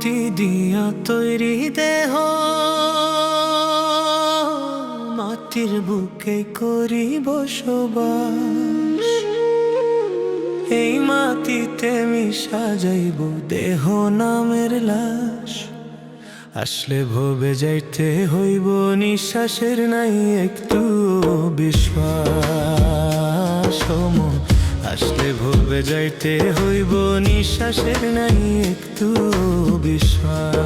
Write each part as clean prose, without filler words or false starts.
মাটি দিয়া তৈরি দেহ, মাটির বুকে করি বসবাস। এই মাটিতে মিশা যাইব দেহ নামের লাশ। আসলে ভবে যাইতে হইব নিঃশ্বাসের নাই একটু বিশ্বাস। আসলে ভবে যাইতে হইব নিঃশ্বাসের নাই একটু বিশ্বাস।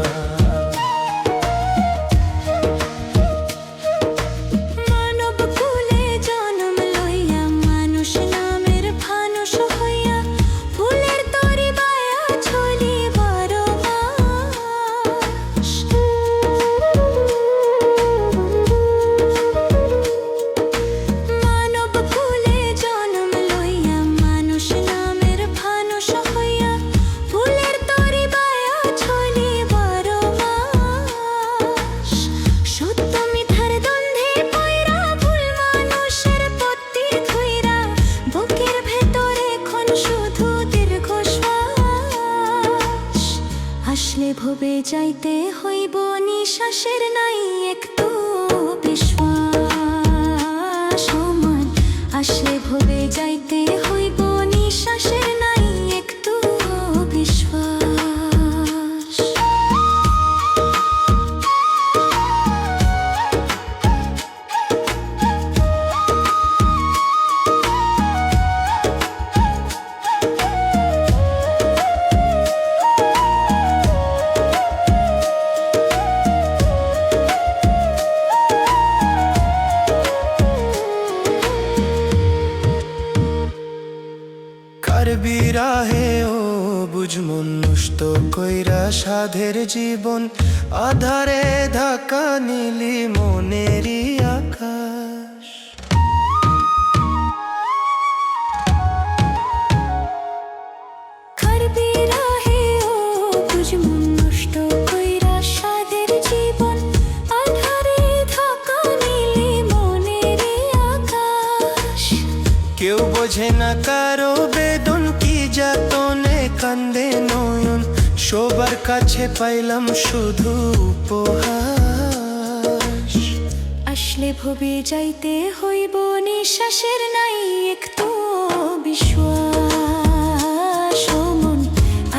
আসলে ভবে যাইতে হইব নিঃশ্বাসের নাই একটু বিশ্বাস। আসলে ভবে যাইতে হইব নিঃশ্বাসের নাই একটু বিশ্বাস। বিরাহে ও বুঝ মন নষ্ট কইরা সাধের জীবন, আধারে ঢাকা নীলি মনেরই আকাশ। বিরাহে ও বুঝ মন নষ্ট কইরা সাধের জীবন, আধারে ঢাকা নীলি মনেরই আকাশ। কেউ বোঝে না কারো বেদন, কি যাতনে কান্দে নয়ন। সবার কাছে পাইলাম শুধু উপহাস। আসলে ভবে যাইতে হইব নিঃশ্বাসের নাই একটু বিশ্বাস।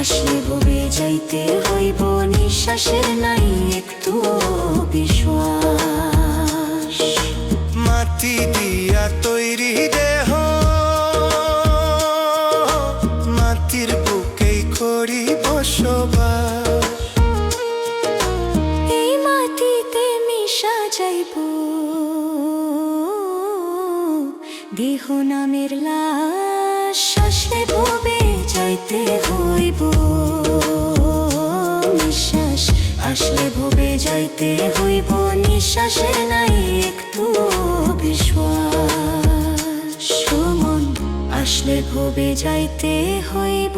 আসলে ভবে যাইতে হইব নিঃশ্বাসের নাই একটু বিশ্বাস। মাটি দিয়া তৈরি দেহ, মাটির বুকেই করি বসবাস। এই মাটিতে মিশা যাইব দেহ নামের লাশ। আসলে ভবে যাইতে হইব নিঃশ্বাস। আসলে ভবে যাইতে হইব নিঃশ্বাসের নাই একটু বিশ্বাস। আসলে ভবে যাইতে হইব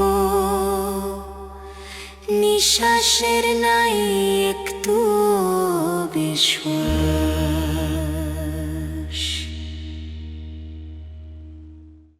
নিঃশ্বাসের নাই একটু বিশ্বাস।